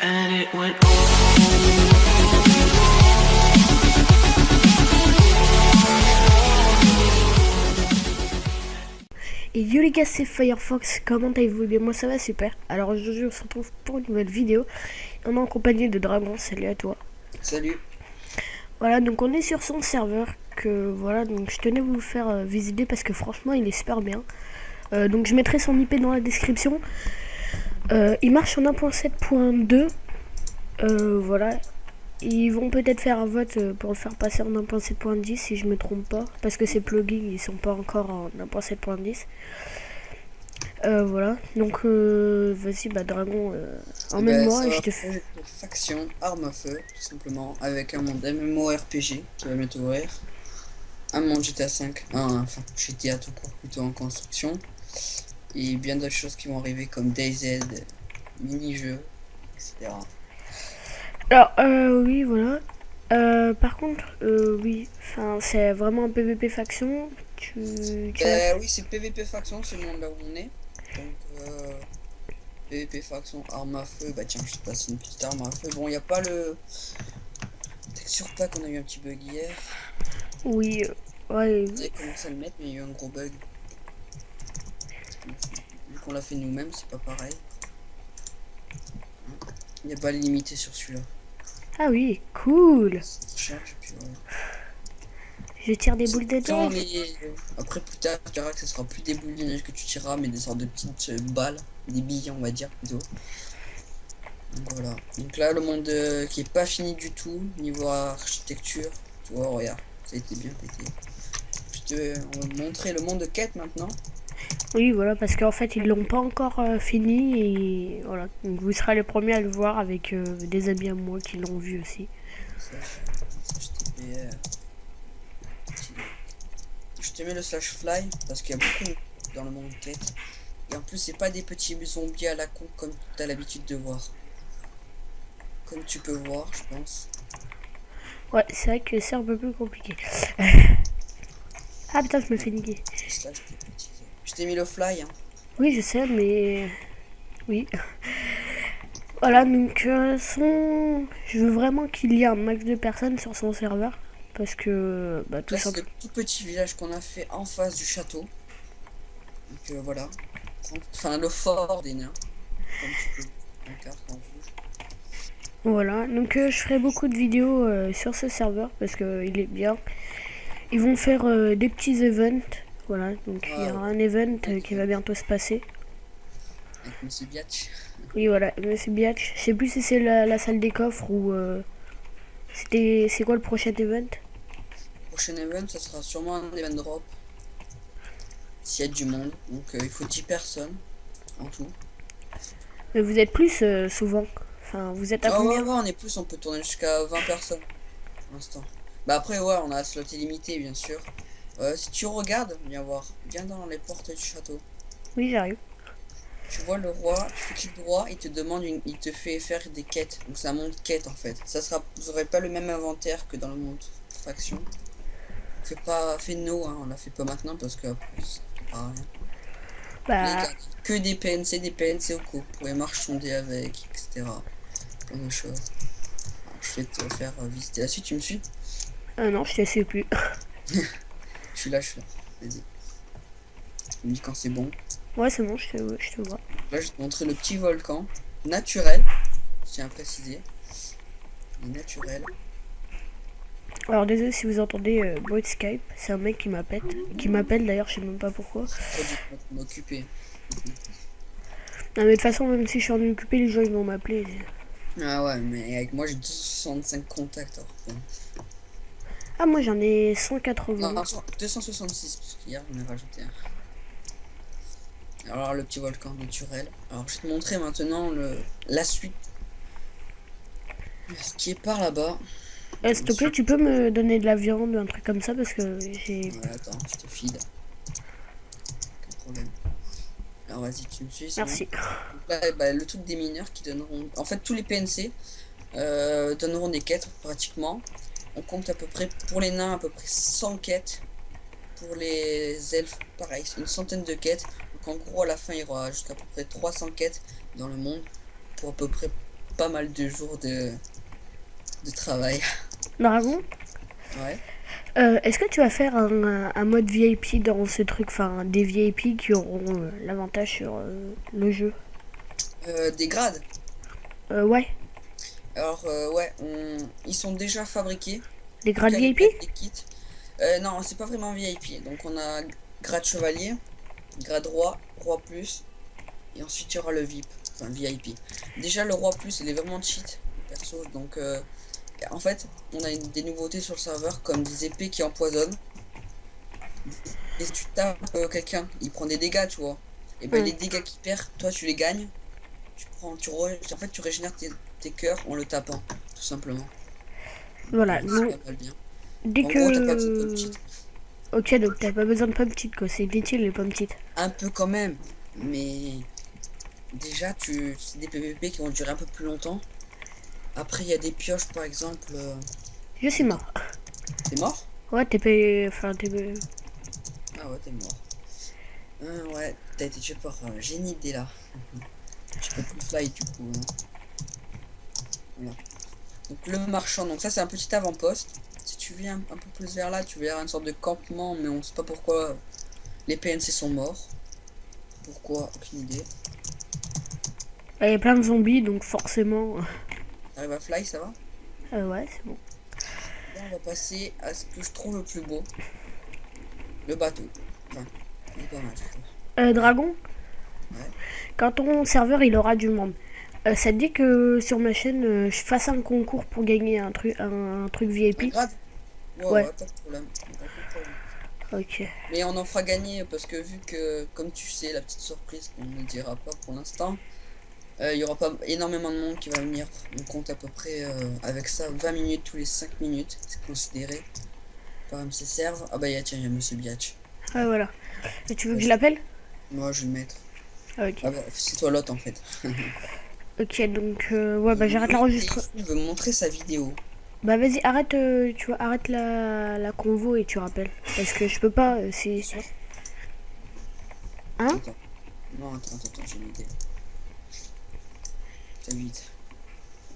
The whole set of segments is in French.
And it went Et yo les gars, c'est Firefox, comment allez-vous? Eh bien moi ça va super. Alors aujourd'hui on se retrouve pour une nouvelle vidéo. On est en compagnie de Dragon, salut à toi. Salut. Voilà, donc on est sur son serveur que voilà, donc je tenais à vous faire visiter parce que franchement il est super bien. Donc je mettrai son IP dans la description. Il marche en 1.7.2. Voilà. Ils vont peut-être faire un vote pour le faire passer en 1.7.10 si je me trompe pas. Parce que ces plugins ils sont pas encore en 1.7.10. Voilà, donc vas-y, bah Dragon, emmène-moi et Ça va je te être un fais. projet de faction arme à feu, tout simplement, avec un monde MMORPG qui va bientôt ouvrir, un monde GTA 5, enfin GTA tout court, plutôt en construction, et bien d'autres choses qui vont arriver comme DayZ, mini-jeux, etc. Alors, oui, voilà. Par contre, oui, enfin, c'est vraiment un PVP faction. Tu vas. Oui, c'est PVP faction, c'est le monde là où on est. Donc, PVP faction arme à feu, bah tiens, je te passe une petite arme à feu. Bon, il n'y a pas le texture pack, on a eu un petit bug hier. Oui, ouais. J'avais commencé à le mettre, mais il y a eu un gros bug. Vu qu'on l'a fait nous-mêmes, c'est pas pareil. Il n'y a pas de limité sur celui-là. Ah oui, cool. Ça charge, et puis voilà. Je tire des boules de Quand neige. après plus tard, tu verras que ce sera plus des boules de neige que tu tireras, mais des sortes de petites balles, des billes, on va dire plutôt. Donc voilà. Donc là, le monde qui est pas fini du tout, niveau architecture. Tu vois, regarde, ça a été bien pété. On va te montrer le monde de quête maintenant. Oui, voilà, parce qu'en fait, ils l'ont pas encore fini et voilà. Donc vous serez les premiers à le voir avec des amis à moi qui l'ont vu aussi. Je te mets le slash fly parce qu'il y a beaucoup dans le monde quête. Et en plus, c'est pas des petits zombies à la con comme tu as l'habitude de voir. Comme tu peux voir, je pense. Ouais, c'est vrai que c'est un peu plus compliqué. Ah putain, je me fais niquer. Slash, je t'ai mis le fly. Hein. Oui, je sais, mais oui. Voilà, donc je veux vraiment qu'il y ait un max de personnes sur son serveur. Parce que, bah, tout Là, c'est le simplement. tout petit village qu'on a fait en face du château. Donc voilà. Enfin, le fort des nains. Comme tu peux voir en carte en rouge. Voilà, donc je ferai beaucoup de vidéos sur ce serveur parce qu'il est bien. Ils vont faire des petits events. Voilà, donc il y aura un event qui va bientôt se passer. Avec Monsieur Biatch. Oui, voilà, Monsieur Biatch. Je sais plus si c'est la salle des coffres ou. C'est quoi le prochain event? Prochain event, ça sera sûrement un event drop. S'il y a du monde. Donc il faut 10 personnes en tout. Mais vous êtes plus souvent. Enfin, vous êtes à Ah ouais, combien? ouais, on est plus, on peut tourner jusqu'à 20 personnes pour l'instant. Bah après, ouais, on a un slot illimité, bien sûr. Si tu regardes, viens voir. Viens dans les portes du château. Oui, j'arrive. Tu vois le roi, tu fais clic droit, il te demande il te fait faire des quêtes. Donc c'est un monde quête en fait. Ça sera, vous aurez pas le même inventaire que dans le monde faction. Fais no, hein, on la fait pas maintenant parce que après, ça sert à rien. Les Bah. gars, que des PNC au coup. Vous pouvez marchander avec, etc. Plein de choses. Alors, je vais te faire visiter la suite, tu me suis? Ah non, je te sais plus. Je suis là, je suis là. Vas-y. Tu me dis quand c'est bon. Ouais, c'est bon, je te vois. Là, je vais te montrer le petit volcan naturel. Je tiens à préciser. Il est naturel. Alors désolé si vous entendez bruit de Skype, c'est un mec qui m'appelle d'ailleurs, je sais même pas pourquoi. C'est pas du tout m'occuper. Non mais de toute façon, même si je suis en occupé, les gens ils vont m'appeler. Ah ouais, mais avec moi j'ai 265 contacts. Alors, bon. Ah moi j'en ai 180. Non, 266, parce qu'hier j'en ai rajouté un. Alors le petit volcan naturel. Alors je vais te montrer maintenant la suite. Ce qui est par là-bas. S'il te plaît, tu peux me donner de la viande ou un truc comme ça parce que j'ai. Ouais, attends, je te file. Aucun problème. Alors vas-y, tu me suis. Merci. Donc là, bah, le truc des mineurs qui donneront. En fait, tous les PNC donneront des quêtes pratiquement. On compte à peu près pour les nains à peu près 100 quêtes. Pour les elfes, pareil, une centaine de quêtes. Donc en gros, à la fin, il y aura jusqu'à peu près 300 quêtes dans le monde pour à peu près pas mal de jours de travail. Dragon, Ouais. est-ce que tu vas faire un mode VIP dans ce truc, enfin des VIP qui auront l'avantage sur le jeu? Des grades. Ouais, Alors, ouais, ils sont déjà fabriqués. les Donc, grades il y a VIP? des kits. Non, c'est pas vraiment VIP. Donc, on a grade chevalier, grade roi, roi plus. Et ensuite, il y aura le VIP. Enfin, VIP. Déjà, le roi plus, il est vraiment cheat. Perso. Donc, en fait, on a des nouveautés sur le serveur, comme des épées qui empoisonnent. Et si tu tapes quelqu'un, il prend des dégâts, tu vois. Et ben, Ouais. les dégâts qu'il perd, toi, tu les gagnes. En fait, tu régénères tes cœurs en le tapant, tout simplement. Donc, Voilà, c'est donc pas mal bien. dès En gros, t'as pas besoin de pump que... cheat. Ok, donc t'as pas besoin de pommes petites quoi, c'est inutile les pommes petites. Un peu quand même, mais déjà, c'est des PVP qui vont durer un peu plus longtemps. Après, il y a des pioches, par exemple. Je suis mort. T'es mort? Ouais, t'es payé... Enfin, t'es... Ah ouais, t'es mort. Ouais, t'as été tué par Génie dès là. Je peux plus fly du coup. Hein. Voilà. Donc le marchand, donc ça c'est un petit avant-poste. Si tu viens un peu plus vers là, tu verras une sorte de campement, mais on sait pas pourquoi les PNC sont morts. Pourquoi? Aucune idée. Il y a plein de zombies, donc forcément... T'arrives à fly, ça va? ouais, c'est bon. Là on va passer à ce que je trouve le plus beau. Le bateau. Enfin, il est pas mal, je trouve. Dragon, Ouais. quand ton serveur il aura du monde, ça te dit que sur ma chaîne je fasse un concours pour gagner un truc Un VIP? grade? Ouais, Ouais, ouais, pas de problème. Aucun problème. ok. Mais on en fera gagner parce que vu que, comme tu sais, la petite surprise qu'on ne dira pas pour l'instant, il y aura pas énormément de monde qui va venir. On compte à peu près avec ça 20 minutes tous les 5 minutes. C'est considéré par MC Serve. Ah bah tiens, il y a Monsieur Biatch. Ouais, voilà. Et tu veux Bah, que je l'appelle? moi je vais le mettre. Ah, ok. Ah bah c'est toi l'autre en fait. Ok, donc ouais, bah j'arrête l'enregistrement. Il veut montrer sa vidéo. Bah vas-y, arrête, tu vois, arrête la convo et tu rappelles. Parce que je peux pas, Bien c'est... sûr. Hein? Attends. Non, attends, j'ai une idée. C'est vite.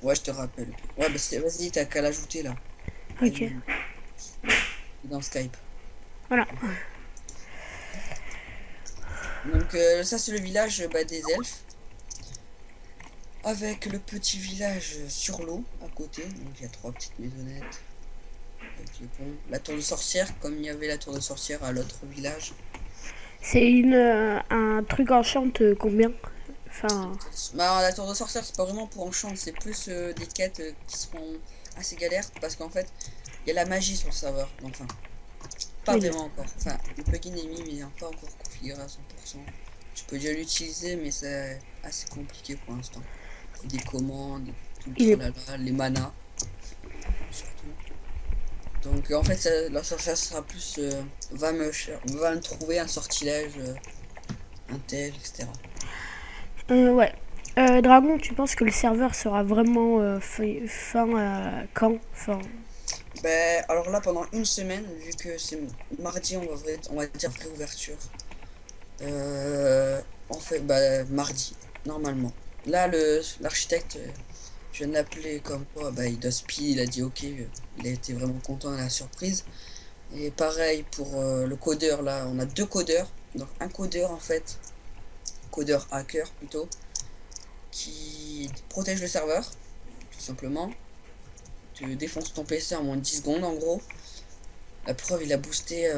Ouais, je te rappelle. Ouais, bah vas-y, t'as qu'à l'ajouter là. Ok, Dans Skype. voilà. Donc ça c'est le village des elfes. Avec le petit village sur l'eau à côté. Donc il y a 3 petites maisonnettes. Avec les ponts. La tour de sorcière, comme il y avait la tour de sorcière à l'autre village. C'est un truc en chante combien? Enfin, Bah, la tour de sorcière, c'est pas vraiment pour enchant, c'est plus des quêtes qui seront assez galères. Parce qu'en fait, il y a la magie sur le serveur. Donc, enfin, pas oui. vraiment encore. Enfin, le plugin est mis, mais il n'est pas encore configuré à 100%. Tu peux déjà l'utiliser, mais c'est assez compliqué pour l'instant. Des commandes, tout Il le est... tralala, les manas, surtout. Donc en fait, la sorcière sera plus va me trouver un sortilège, un tel, etc. ouais. Dragon, tu penses que le serveur sera vraiment fin quand? Enfin, Ben alors là, pendant une semaine, vu que c'est mardi, on va dire vraie ouverture. On fait mardi, normalement. Là, l'architecte, je viens de l'appeler comme quoi, bah, il doit speed, il a dit ok, il a été vraiment content de la surprise. Et pareil pour le codeur, là, on a 2 codeurs. Donc un codeur en fait, codeur hacker plutôt, qui protège le serveur, tout simplement. Tu défonces ton PC en moins de 10 secondes en gros. La preuve, il a boosté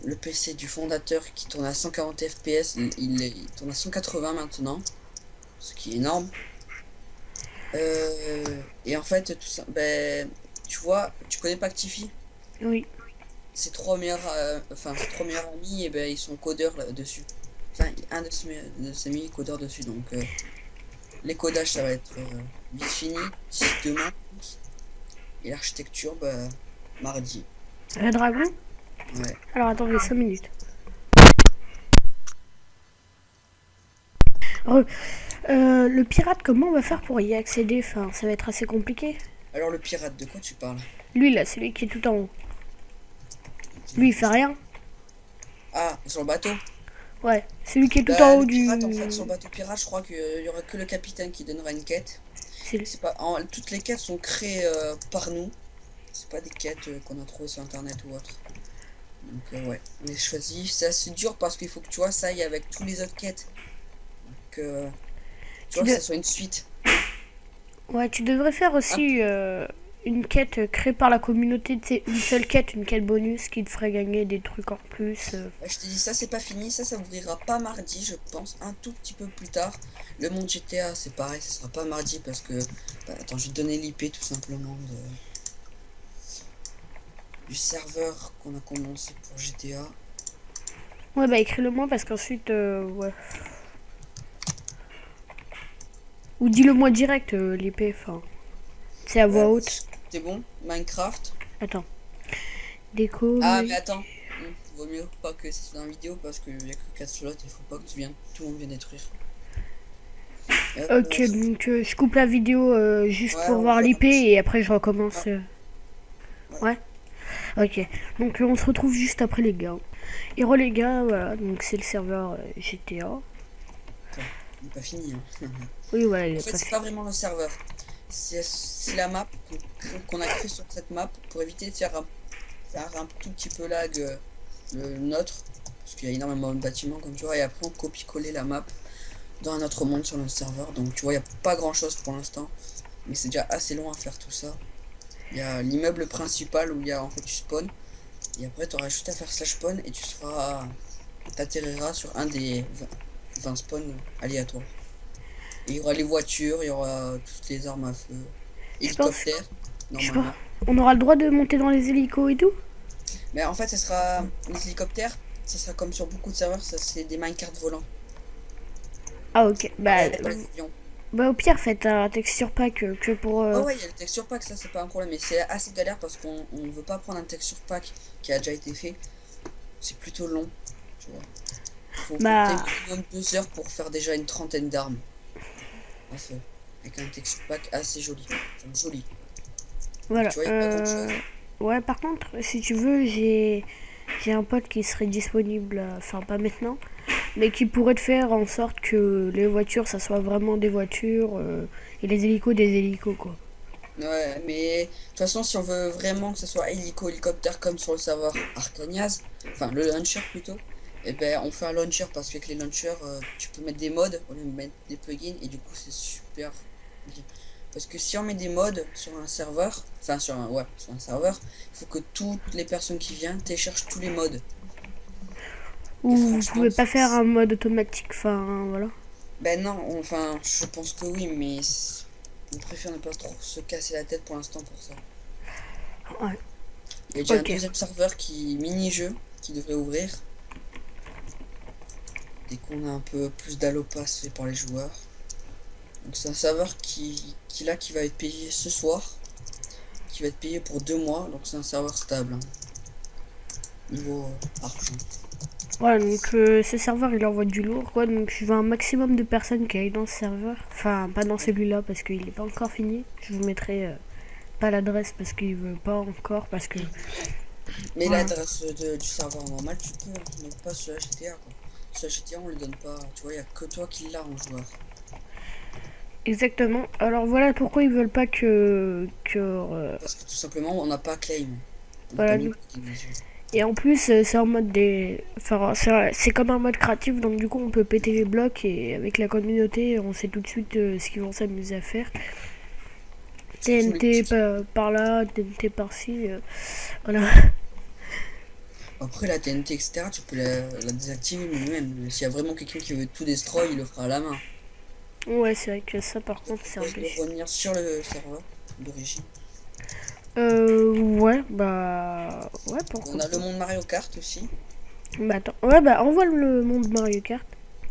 le PC du fondateur qui tourne à 140 FPS, il tourne à 180 maintenant, ce qui est énorme. Et en fait, tout ça, ben, tu vois, tu connais Pactify? oui. Ses 3 meilleurs amis, et ben, ils sont codeurs là-dessus. Enfin, un de ses amis est codeur dessus, donc les codages, ça va être vite fini, d'ici demain. Et l'architecture, bah, mardi. Dragon? Ouais. Alors attendez 5 minutes. Le pirate, comment on va faire pour y accéder? Enfin, ça va être assez compliqué. Alors, le pirate, de quoi tu parles? Lui là, c'est lui qui est tout en haut. Lui il fait rien. Ah, sur le bateau? Ouais, c'est lui qui est tout Bah, en haut le du... pirate, en fait, sur le bateau pirate, je crois qu'il y aura que le capitaine qui donnera une quête. C'est C'est pas, toutes les quêtes sont créées par nous. C'est pas des quêtes qu'on a trouvées sur internet ou autre. Donc ouais, on les choisit. C'est assez dur parce qu'il faut que tu vois ça aille avec tous les autres quêtes. Donc tu tu vois, que de- ça soit une suite. Ouais, tu devrais faire Ah, aussi une quête créée par la communauté, tu sais, une seule quête, une quête bonus qui te ferait gagner des trucs en plus. ouais, je te dis ça, c'est pas fini. Ça ouvrira pas mardi, je pense, un tout petit peu plus tard. Le monde GTA, c'est pareil, ça sera pas mardi parce que. Bah, attends, je vais te donner l'IP tout simplement du serveur qu'on a commencé pour GTA. Ouais, bah écris-le moi parce qu'ensuite, ouais. Ou dis-le moi direct, l'épée, enfin. C'est à voix Ouais, haute. c'est bon, Minecraft. Attends. Déco, Ah, mais mais... attends, vaut mieux pas que ça soit dans la vidéo parce qu'il y a que 4 slots, il faut pas que tout le monde vienne détruire. Hop, Ok, donc je coupe la vidéo juste ouais, pour on voir voit. l'IP et après je recommence. Ouais, Ouais. Ok. Donc on se retrouve juste après les gars. Et re les gars, voilà. Donc c'est le serveur GTA. attends, il n'est pas fini. Hein. Oui, voilà, il En est fait, pas c'est fait. pas vraiment le serveur. C'est la map qu'on a créée sur cette map pour éviter de faire un tout petit peu lag le nôtre. Parce qu'il y a énormément de bâtiments, comme tu vois. Et après, on copie-coller la map dans un autre monde sur notre serveur. Donc, tu vois, il n'y a pas grand-chose pour l'instant. Mais c'est déjà assez long à faire tout ça. Il y a l'immeuble principal où il y a en fait tu spawn. Et après, tu auras juste à faire slash spawn et t'atterriras sur un des 20 spawns aléatoires. Et il y aura les voitures, il y aura toutes les armes à feu, Je pense, hélicoptères, je pense. normalement. On aura le droit de monter dans les hélicos et tout. Mais en fait, ça sera les hélicoptères, ça sera comme sur beaucoup de serveurs, ça c'est des minecarts volants. Ah ok. Pareil pour les avions. Bah au pire faites un texture pack que pour. Oh ouais, il y a le texture pack, ça c'est pas un problème, mais c'est assez galère parce qu'on ne veut pas prendre un texture pack qui a déjà été fait. C'est plutôt long, tu vois. Faut compter Bah minimum 2 heures pour faire déjà une trentaine d'armes à feu. Avec un texture pack assez joli. Enfin, joli. Donc, voilà. tu vois, il n'y a pas grand chose. Ouais, par contre, si tu veux, j'ai un pote qui serait disponible, enfin pas maintenant, mais qui pourrait te faire en sorte que les voitures, ça soit vraiment des voitures et les hélicos des hélicos, quoi. Ouais, mais de toute façon, si on veut vraiment que ce soit hélicoptère comme sur le serveur Arcanias, enfin le launcher plutôt, et ben on fait un launcher parce qu'avec les launchers, tu peux mettre des mods au lieu de mettre des plugins et du coup c'est super bien. Parce que si on met des mods sur un serveur, enfin sur un serveur, il faut que toutes les personnes qui viennent téléchargent tous les mods. Et Ou vous franchement, pouvez pas faire un mode automatique, enfin voilà. ben non, enfin je pense que oui, mais on préfère ne pas trop se casser la tête pour l'instant pour ça. Ouais. Il y a déjà un Ok. deuxième serveur mini-jeu qui devrait ouvrir dès qu'on a un peu plus d'allopas fait par les joueurs. Donc c'est un serveur qui va être payé ce soir, qui va être payé pour 2 mois, donc c'est un serveur stable hein, niveau argent. Voilà, donc ce serveur il envoie du lourd, quoi. Donc je veux un maximum de personnes qui aillent dans ce serveur. Enfin, pas dans celui-là parce qu'il est pas encore fini. Je vous mettrai pas l'adresse parce qu'il veut pas encore, parce que. Mais Voilà. l'adresse du serveur normal tu peux, hein, mais pas sur la GTA quoi. Sur la GTA on le donne pas, tu vois, il n'y a que toi qui l'as en joueur. Exactement. Alors voilà pourquoi ils veulent pas Parce que tout simplement on n'a pas claim. On n'a pas voilà. mis dessus. Et en plus, c'est en mode des. Enfin, c'est comme un mode créatif, donc du coup, on peut péter les blocs et avec la communauté, on sait tout de suite ce qu'ils vont s'amuser à faire. Surtout TNT par là, TNT par-ci. Voilà. Après la TNT, etc., tu peux la désactiver, mais même s'il y a vraiment quelqu'un qui veut tout destroy, il le fera à la main. Ouais, c'est vrai que ça, par contre, c'est un Je peu peux chiant. revenir sur le serveur d'origine. Ouais, bah. Ouais, pourquoi On a pas. le monde Mario Kart aussi. Bah, attends. Ouais, bah, envoie le monde Mario Kart.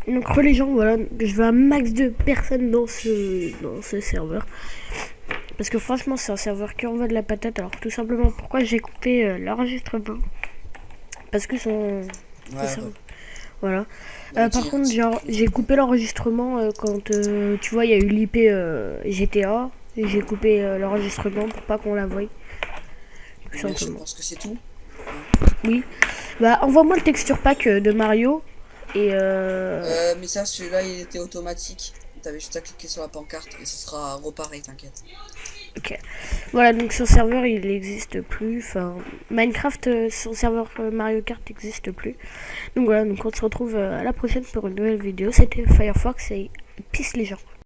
Donc, les gens, voilà. Je veux un max de personnes dans ce serveur. Parce que franchement, c'est un serveur qui envoie de la patate. Alors, tout simplement, pourquoi j'ai coupé l'enregistrement? Parce que Ouais, son- ouais. voilà. Ouais, Par contre, genre, j'ai coupé l'enregistrement quand tu vois, il y a eu l'IP GTA. Et j'ai coupé l'enregistrement pour pas qu'on la voie. Tout Mais je simplement. pense que c'est tout. Oui. Bah, envoie-moi le texture pack de Mario. Et Mais ça, celui-là, il était automatique. t'avais juste à cliquer sur la pancarte et ce sera reparé, t'inquiète. Ok. Voilà, donc son serveur il n'existe plus. Enfin, Minecraft, son serveur Mario Kart n'existe plus. Donc voilà, donc on se retrouve à la prochaine pour une nouvelle vidéo. C'était Firefox et peace les gens.